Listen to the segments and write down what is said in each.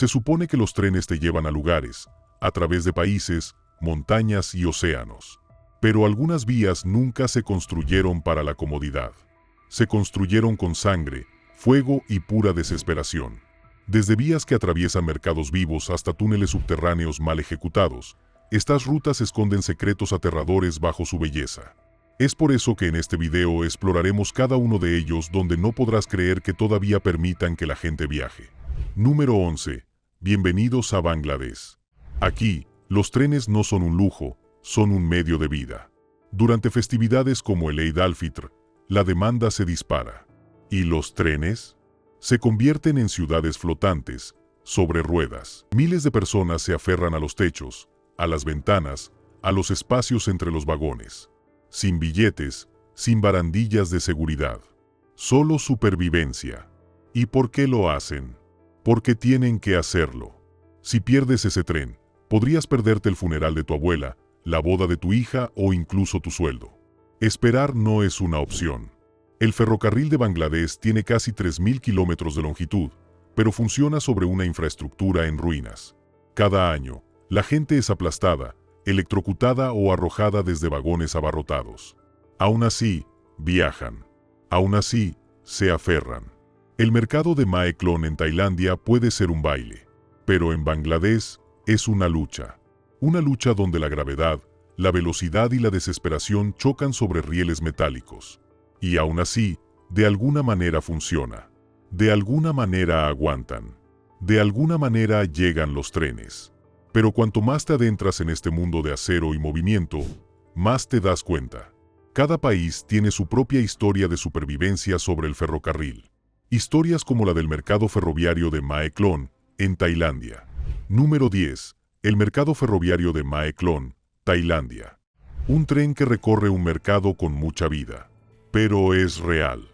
Se supone que los trenes te llevan a lugares, a través de países, montañas y océanos. Pero algunas vías nunca se construyeron para la comodidad. Se construyeron con sangre, fuego y pura desesperación. Desde vías que atraviesan mercados vivos hasta túneles subterráneos mal ejecutados, estas rutas esconden secretos aterradores bajo su belleza. Es por eso que en este video exploraremos cada uno de ellos donde no podrás creer que todavía permitan que la gente viaje. Número 11. Bienvenidos a Bangladesh. Aquí, los trenes no son un lujo, son un medio de vida. Durante festividades como el Eid al-Fitr, la demanda se dispara. ¿Y los trenes? Se convierten en ciudades flotantes, sobre ruedas. Miles de personas se aferran a los techos, a las ventanas, a los espacios entre los vagones. Sin billetes, sin barandillas de seguridad. Solo supervivencia. ¿Y por qué lo hacen? Porque tienen que hacerlo. Si pierdes ese tren, podrías perderte el funeral de tu abuela, la boda de tu hija o incluso tu sueldo. Esperar no es una opción. El ferrocarril de Bangladesh tiene casi 3.000 kilómetros de longitud, pero funciona sobre una infraestructura en ruinas. Cada año, la gente es aplastada, electrocutada o arrojada desde vagones abarrotados. Aún así, viajan. Aún así, se aferran. El mercado de Mae Klong en Tailandia puede ser un baile, pero en Bangladesh es una lucha. Una lucha donde la gravedad, la velocidad y la desesperación chocan sobre rieles metálicos. Y aún así, de alguna manera funciona. De alguna manera aguantan. De alguna manera llegan los trenes. Pero cuanto más te adentras en este mundo de acero y movimiento, más te das cuenta. Cada país tiene su propia historia de supervivencia sobre el ferrocarril. Historias como la del mercado ferroviario de Mae Klong, en Tailandia. Número 10. El mercado ferroviario de Mae Klong, Tailandia. Un tren que recorre un mercado con mucha vida. Pero es real.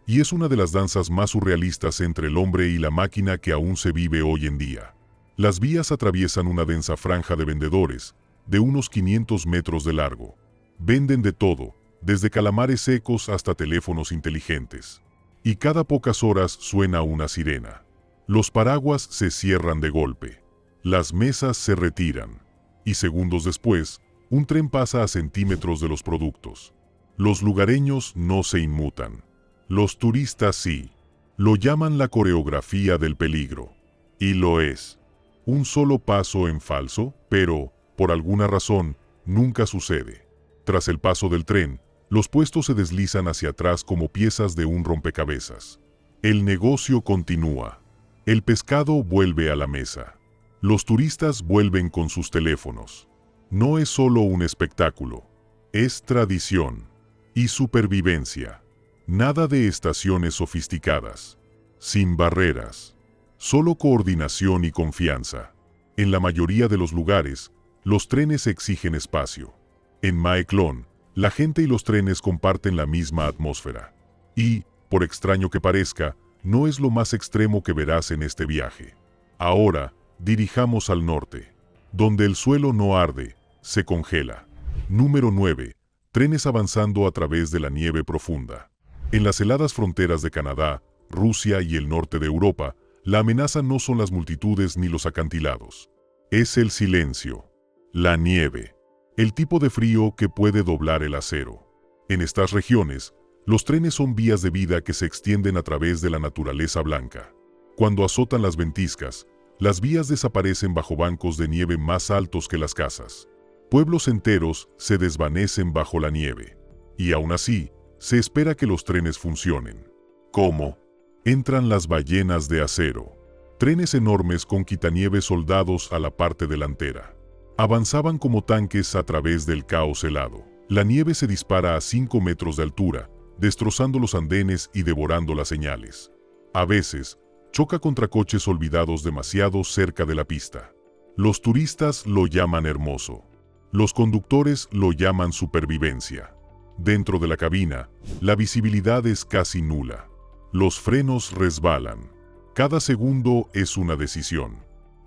Y es una de las danzas más surrealistas entre el hombre y la máquina que aún se vive hoy en día. Las vías atraviesan una densa franja de vendedores, de unos 500 metros de largo. Venden de todo, desde calamares secos hasta teléfonos inteligentes. Y cada pocas horas suena una sirena. Los paraguas se cierran de golpe. Las mesas se retiran. Y segundos después, un tren pasa a centímetros de los productos. Los lugareños no se inmutan. Los turistas sí. Lo llaman la coreografía del peligro. Y lo es. Un solo paso en falso, pero, por alguna razón, nunca sucede. Tras el paso del tren, los puestos se deslizan hacia atrás como piezas de un rompecabezas. El negocio continúa. El pescado vuelve a la mesa. Los turistas vuelven con sus teléfonos. No es solo un espectáculo. Es tradición. Y supervivencia. Nada de estaciones sofisticadas. Sin barreras. Solo coordinación y confianza. En la mayoría de los lugares, los trenes exigen espacio. En Mae Klong, la gente y los trenes comparten la misma atmósfera. Y, por extraño que parezca, no es lo más extremo que verás en este viaje. Ahora, dirijamos al norte. Donde el suelo no arde, se congela. Número 9. Trenes avanzando a través de la nieve profunda. En las heladas fronteras de Canadá, Rusia y el norte de Europa, la amenaza no son las multitudes ni los acantilados. Es el silencio. La nieve. El tipo de frío que puede doblar el acero. En estas regiones, los trenes son vías de vida que se extienden a través de la naturaleza blanca. Cuando azotan las ventiscas, las vías desaparecen bajo bancos de nieve más altos que las casas. Pueblos enteros se desvanecen bajo la nieve. Y aún así, se espera que los trenes funcionen. ¿Cómo? Entran las ballenas de acero. Trenes enormes con quitanieves soldados a la parte delantera. Avanzaban como tanques a través del caos helado. La nieve se dispara a 5 metros de altura, destrozando los andenes y devorando las señales. A veces, choca contra coches olvidados demasiado cerca de la pista. Los turistas lo llaman hermoso. Los conductores lo llaman supervivencia. Dentro de la cabina, la visibilidad es casi nula. Los frenos resbalan. Cada segundo es una decisión.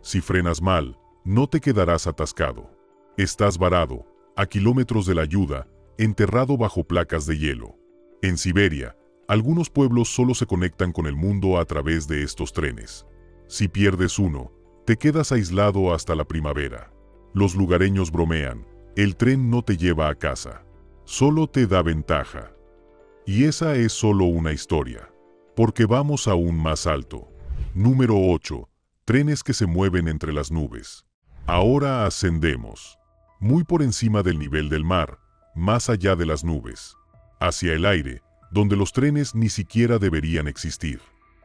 Si frenas mal, no te quedarás atascado. Estás varado, a kilómetros de la ayuda, enterrado bajo placas de hielo. En Siberia, algunos pueblos solo se conectan con el mundo a través de estos trenes. Si pierdes uno, Te quedas aislado hasta la primavera. Los lugareños bromean, el tren no te lleva a casa, solo te da ventaja. Y esa es solo una historia, porque vamos aún más alto. Número 8. Trenes que se mueven entre las nubes. Ahora ascendemos, muy por encima del nivel del mar, más allá de las nubes, hacia el aire, donde los trenes ni siquiera deberían existir.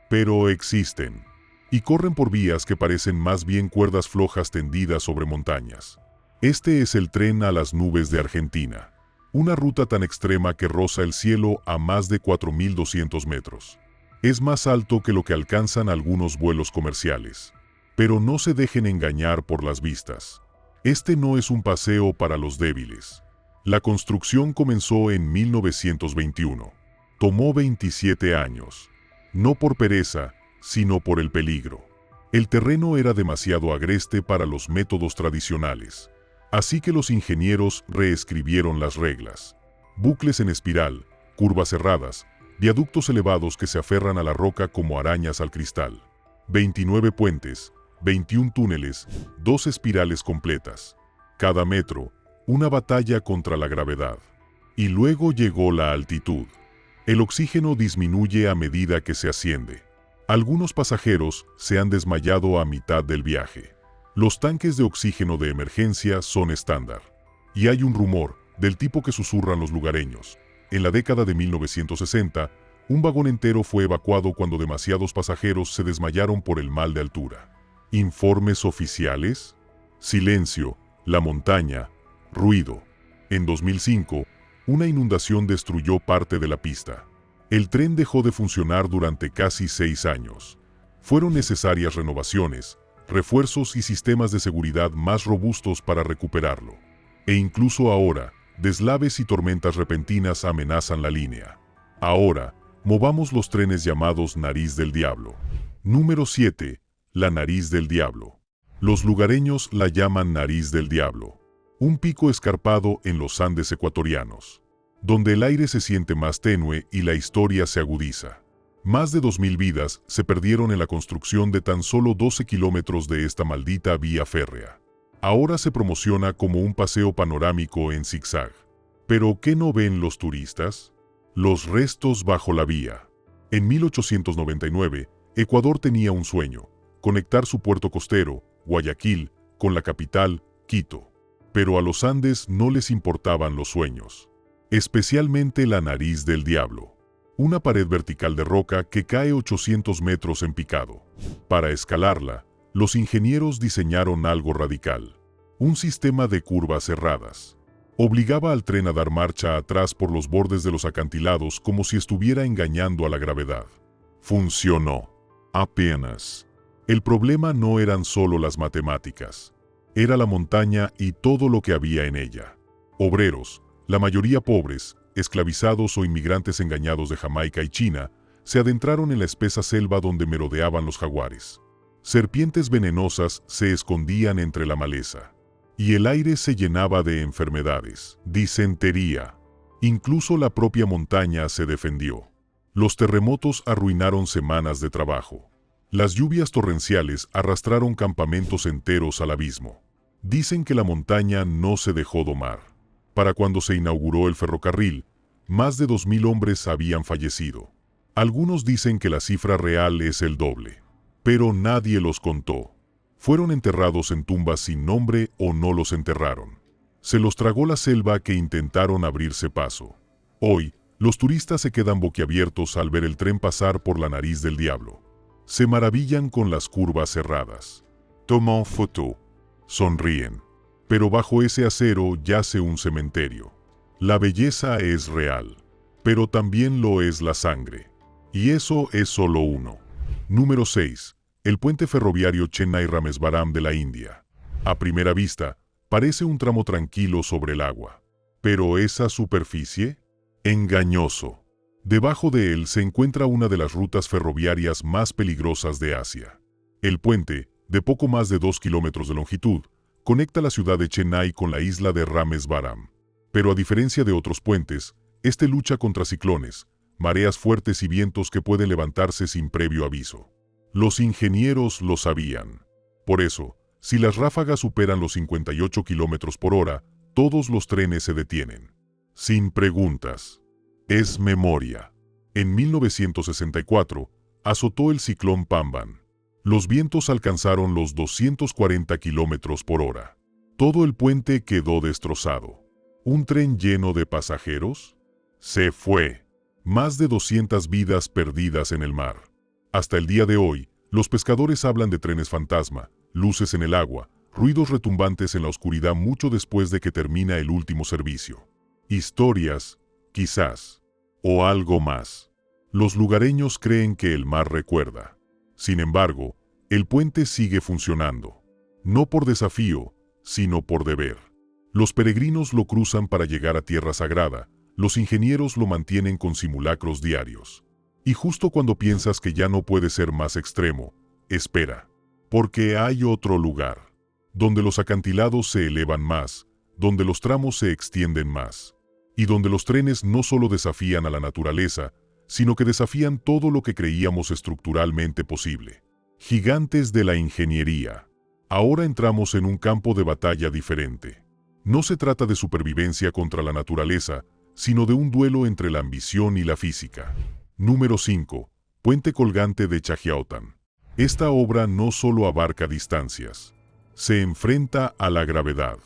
Pero existen, y corren por vías que parecen más bien cuerdas flojas tendidas sobre montañas. Este es el tren a las nubes de Argentina, una ruta tan extrema que roza el cielo a más de 4.200 metros. Es más alto que lo que alcanzan algunos vuelos comerciales. Pero no se dejen engañar por las vistas. Este no es un paseo para los débiles. La construcción comenzó en 1921. Tomó 27 años. No por pereza, sino por el peligro. El terreno era demasiado agreste para los métodos tradicionales. Así que los ingenieros reescribieron las reglas. Bucles en espiral, curvas cerradas, viaductos elevados que se aferran a la roca como arañas al cristal. 29 puentes, 21 túneles, 2 espirales completas. Cada metro, una batalla contra la gravedad. Y luego llegó la altitud. El oxígeno disminuye a medida que se asciende. Algunos pasajeros se han desmayado a mitad del viaje. Los tanques de oxígeno de emergencia son estándar. Y hay un rumor, del tipo que susurran los lugareños. En la década de 1960, un vagón entero fue evacuado cuando demasiados pasajeros se desmayaron por el mal de altura. ¿Informes oficiales? Silencio, la montaña, ruido. En 2005, una inundación destruyó parte de la pista. El tren dejó de funcionar durante casi 6 años. Fueron necesarias renovaciones, refuerzos y sistemas de seguridad más robustos para recuperarlo. E incluso ahora, deslaves y tormentas repentinas amenazan la línea. Ahora, movamos los trenes llamados Nariz del Diablo. Número 7. La Nariz del Diablo. Los lugareños la llaman Nariz del Diablo. Un pico escarpado en los Andes ecuatorianos, donde el aire se siente más tenue y la historia se agudiza. Más de 2.000 vidas se perdieron en la construcción de tan solo 12 kilómetros de esta maldita vía férrea. Ahora se promociona como un paseo panorámico en zigzag. ¿Pero qué no ven los turistas? Los restos bajo la vía. En 1899, Ecuador tenía un sueño: conectar su puerto costero, Guayaquil, con la capital, Quito. Pero a los Andes no les importaban los sueños. Especialmente la Nariz del Diablo. Una pared vertical de roca que cae 800 metros en picado. Para escalarla, los ingenieros diseñaron algo radical. Un sistema de curvas cerradas. Obligaba al tren a dar marcha atrás por los bordes de los acantilados como si estuviera engañando a la gravedad. Funcionó. Apenas. El problema no eran solo las matemáticas. Era la montaña y todo lo que había en ella. Obreros, la mayoría pobres, esclavizados o inmigrantes engañados de Jamaica y China, se adentraron en la espesa selva donde merodeaban los jaguares. Serpientes venenosas se escondían entre la maleza. Y el aire se llenaba de enfermedades, disentería. Incluso la propia montaña se defendió. Los terremotos arruinaron semanas de trabajo. Las lluvias torrenciales arrastraron campamentos enteros al abismo. Dicen que la montaña no se dejó domar. Para cuando se inauguró el ferrocarril, más de 2.000 hombres habían fallecido. Algunos dicen que la cifra real es el doble. Pero nadie los contó. Fueron enterrados en tumbas sin nombre o no los enterraron. Se los tragó la selva que intentaron abrirse paso. Hoy, los turistas se quedan boquiabiertos al ver el tren pasar por la Nariz del Diablo. Se maravillan con las curvas cerradas. Toman foto. Sonríen. Pero bajo ese acero yace un cementerio. La belleza es real. Pero también lo es la sangre. Y eso es solo uno. Número 6. El puente ferroviario Chennai-Rameswaram de la India. A primera vista, parece un tramo tranquilo sobre el agua. ¿Pero esa superficie? Engañoso. Debajo de él se encuentra una de las rutas ferroviarias más peligrosas de Asia. El puente, de poco más de 2 kilómetros de longitud, conecta la ciudad de Chennai con la isla de Rameswaram. Pero a diferencia de otros puentes, este lucha contra ciclones, mareas fuertes y vientos que pueden levantarse sin previo aviso. Los ingenieros lo sabían. Por eso, si las ráfagas superan los 58 kilómetros por hora, todos los trenes se detienen. Sin preguntas. Es memoria. En 1964, azotó el ciclón Pamban. Los vientos alcanzaron los 240 kilómetros por hora. Todo el puente quedó destrozado. ¿Un tren lleno de pasajeros? Se fue. Más de 200 vidas perdidas en el mar. Hasta el día de hoy, los pescadores hablan de trenes fantasma, luces en el agua, ruidos retumbantes en la oscuridad mucho después de que termina el último servicio. Historias, quizás, o algo más. Los lugareños creen que el mar recuerda. Sin embargo, el puente sigue funcionando. No por desafío, sino por deber. Los peregrinos lo cruzan para llegar a tierra sagrada, los ingenieros lo mantienen con simulacros diarios. Y justo cuando piensas que ya no puede ser más extremo, espera. Porque hay otro lugar, donde los acantilados se elevan más, donde los tramos se extienden más, y donde los trenes no solo desafían a la naturaleza, sino que desafían todo lo que creíamos estructuralmente posible. Gigantes de la ingeniería. Ahora entramos en un campo de batalla diferente. No se trata de supervivencia contra la naturaleza, sino de un duelo entre la ambición y la física. Número 5. Puente colgante de Chajiaotán. Esta obra no solo abarca distancias. Se enfrenta a la gravedad.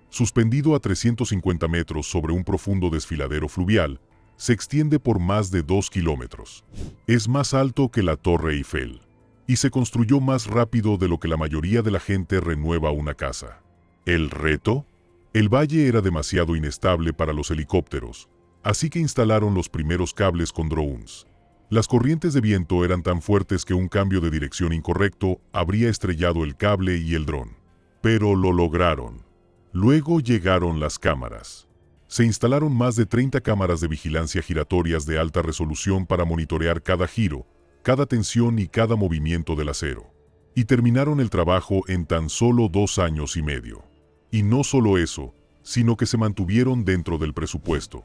Suspendido a 350 metros sobre un profundo desfiladero fluvial, se extiende por más de 2 kilómetros. Es más alto que la Torre Eiffel. Y se construyó más rápido de lo que la mayoría de la gente renueva una casa. ¿El reto? El valle era demasiado inestable para los helicópteros, así que instalaron los primeros cables con drones. Las corrientes de viento eran tan fuertes que un cambio de dirección incorrecto habría estrellado el cable y el dron. Pero lo lograron. Luego llegaron las cámaras. Se instalaron más de 30 cámaras de vigilancia giratorias de alta resolución para monitorear cada giro, cada tensión y cada movimiento del acero. Y terminaron el trabajo en tan solo 2 años y medio. Y no solo eso, sino que se mantuvieron dentro del presupuesto.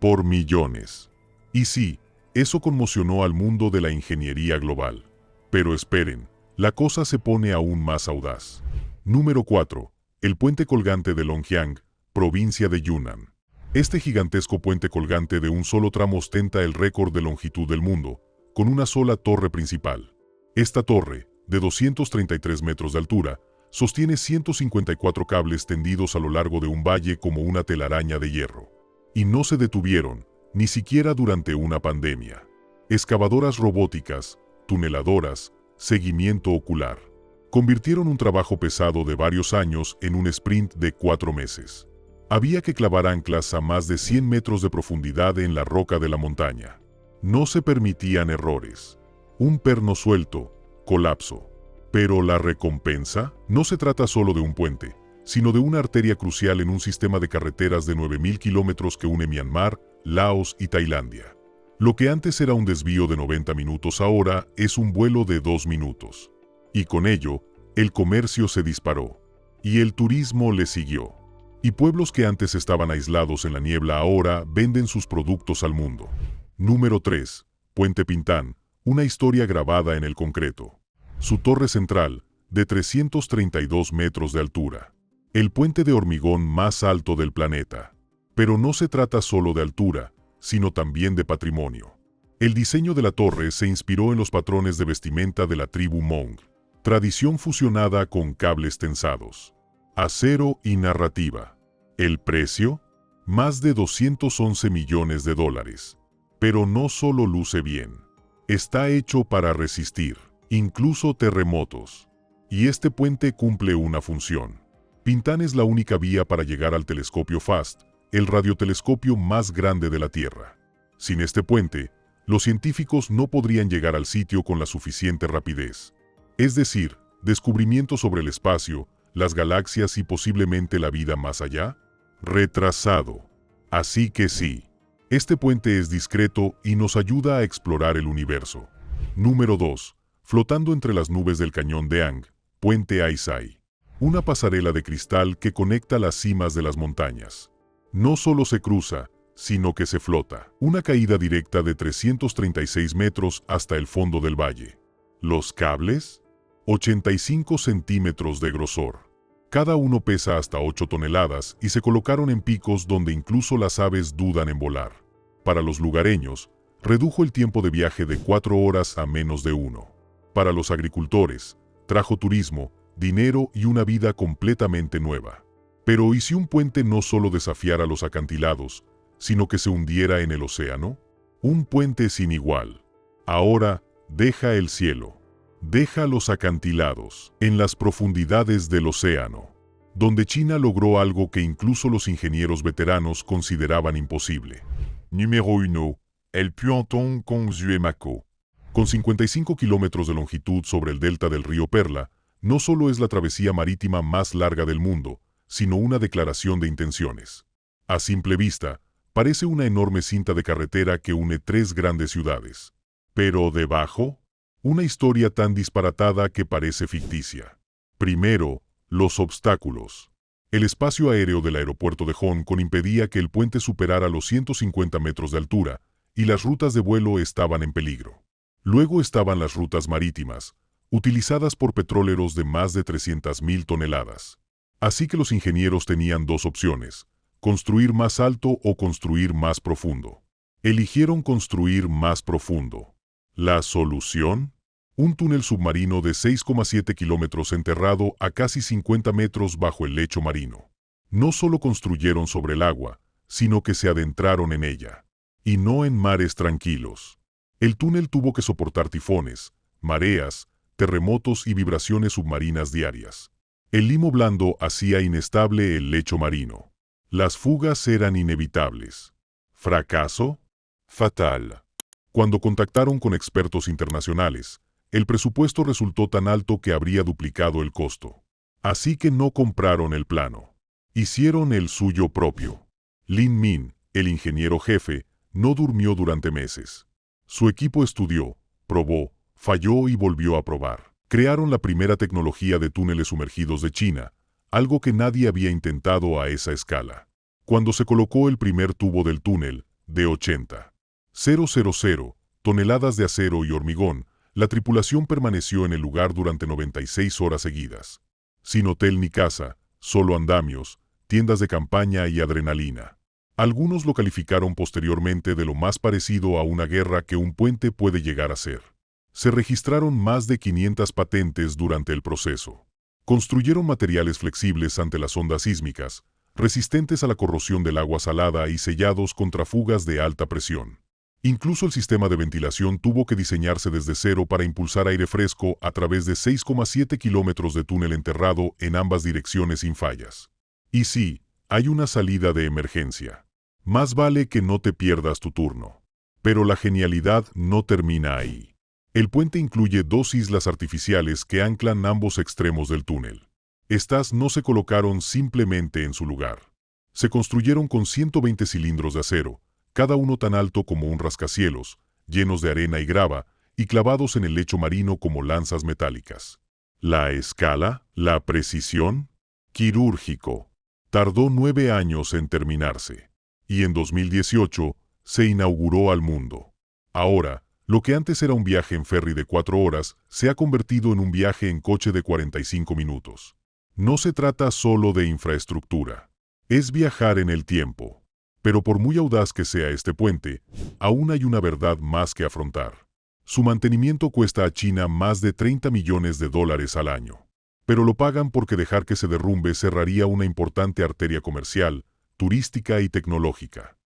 Por millones. Y sí, eso conmocionó al mundo de la ingeniería global. Pero esperen, la cosa se pone aún más audaz. Número 4. El puente colgante de Longjiang, provincia de Yunnan. Este gigantesco puente colgante de un solo tramo ostenta el récord de longitud del mundo, con una sola torre principal. Esta torre, de 233 metros de altura, sostiene 154 cables tendidos a lo largo de un valle como una telaraña de hierro. Y no se detuvieron, ni siquiera durante una pandemia. Excavadoras robóticas, tuneladoras, seguimiento ocular. Convirtieron un trabajo pesado de varios años en un sprint de 4 meses. Había que clavar anclas a más de 100 metros de profundidad en la roca de la montaña. No se permitían errores. Un perno suelto, colapso. Pero la recompensa no se trata solo de un puente, sino de una arteria crucial en un sistema de carreteras de 9.000 kilómetros que une Myanmar, Laos y Tailandia. Lo que antes era un desvío de 90 minutos ahora es un vuelo de 2 minutos. Y con ello, el comercio se disparó. Y el turismo le siguió. Y pueblos que antes estaban aislados en la niebla ahora venden sus productos al mundo. Número 3. Puente Pintán, una historia grabada en el concreto. Su torre central, de 332 metros de altura. El puente de hormigón más alto del planeta. Pero no se trata solo de altura, sino también de patrimonio. El diseño de la torre se inspiró en los patrones de vestimenta de la tribu Hmong. Tradición fusionada con cables tensados. Acero y narrativa. ¿El precio? Más de 211 millones de dólares. Pero no solo luce bien. Está hecho para resistir, incluso terremotos. Y este puente cumple una función. Pintán es la única vía para llegar al telescopio FAST, el radiotelescopio más grande de la Tierra. Sin este puente, los científicos no podrían llegar al sitio con la suficiente rapidez. Es decir, descubrimientos sobre el espacio, las galaxias y posiblemente la vida más allá. Retrasado. Así que sí. Este puente es discreto y nos ayuda a explorar el universo. Número 2. Flotando entre las nubes del cañón de Ang, Puente Aisai. Una pasarela de cristal que conecta las cimas de las montañas. No solo se cruza, sino que se flota. Una caída directa de 336 metros hasta el fondo del valle. ¿Los cables? 85 centímetros de grosor. Cada uno pesa hasta 8 toneladas y se colocaron en picos donde incluso las aves dudan en volar. Para los lugareños, redujo el tiempo de viaje de 4 horas a menos de 1. Para los agricultores, trajo turismo, dinero y una vida completamente nueva. Pero ¿y si un puente no solo desafiara los acantilados, sino que se hundiera en el océano? Un puente sin igual. Ahora, deja el cielo. Deja los acantilados en las profundidades del océano, donde China logró algo que incluso los ingenieros veteranos consideraban imposible. Número 1. El Puenton Conzuemaco. Con 55 kilómetros de longitud sobre el delta del río Perla, no solo es la travesía marítima más larga del mundo, sino una declaración de intenciones. A simple vista, parece una enorme cinta de carretera que une 3 grandes ciudades. Pero debajo, una historia tan disparatada que parece ficticia. Primero, los obstáculos. El espacio aéreo del aeropuerto de Hong Kong impedía que el puente superara los 150 metros de altura, y las rutas de vuelo estaban en peligro. Luego estaban las rutas marítimas, utilizadas por petroleros de más de 300.000 toneladas. Así que los ingenieros tenían 2 opciones: construir más alto o construir más profundo. Eligieron construir más profundo. ¿La solución? Un túnel submarino de 6,7 kilómetros enterrado a casi 50 metros bajo el lecho marino. No solo construyeron sobre el agua, sino que se adentraron en ella. Y no en mares tranquilos. El túnel tuvo que soportar tifones, mareas, terremotos y vibraciones submarinas diarias. El limo blando hacía inestable el lecho marino. Las fugas eran inevitables. ¿Fracaso? Fatal. Cuando contactaron con expertos internacionales, el presupuesto resultó tan alto que habría duplicado el costo. Así que no compraron el plano. Hicieron el suyo propio. Lin Min, el ingeniero jefe, no durmió durante meses. Su equipo estudió, probó, falló y volvió a probar. Crearon la primera tecnología de túneles sumergidos de China, algo que nadie había intentado a esa escala. Cuando se colocó el primer tubo del túnel, de 80,000 toneladas de acero y hormigón, la tripulación permaneció en el lugar durante 96 horas seguidas. Sin hotel ni casa, solo andamios, tiendas de campaña y adrenalina. Algunos lo calificaron posteriormente de lo más parecido a una guerra que un puente puede llegar a ser. Se registraron más de 500 patentes durante el proceso. Construyeron materiales flexibles ante las ondas sísmicas, resistentes a la corrosión del agua salada y sellados contra fugas de alta presión. Incluso el sistema de ventilación tuvo que diseñarse desde cero para impulsar aire fresco a través de 6,7 kilómetros de túnel enterrado en ambas direcciones sin fallas. Y sí, hay una salida de emergencia. Más vale que no te pierdas tu turno. Pero la genialidad no termina ahí. El puente incluye 2 islas artificiales que anclan ambos extremos del túnel. Estas no se colocaron simplemente en su lugar. Se construyeron con 120 cilindros de acero, cada uno tan alto como un rascacielos, llenos de arena y grava, y clavados en el lecho marino como lanzas metálicas. La escala, la precisión, quirúrgico. Tardó 9 años en terminarse. Y en 2018, se inauguró al mundo. Ahora, lo que antes era un viaje en ferry de 4 horas, se ha convertido en un viaje en coche de 45 minutos. No se trata solo de infraestructura. Es viajar en el tiempo. Pero por muy audaz que sea este puente, aún hay una verdad más que afrontar. Su mantenimiento cuesta a China más de $30 millones al año. Pero lo pagan porque dejar que se derrumbe cerraría una importante arteria comercial, turística y tecnológica.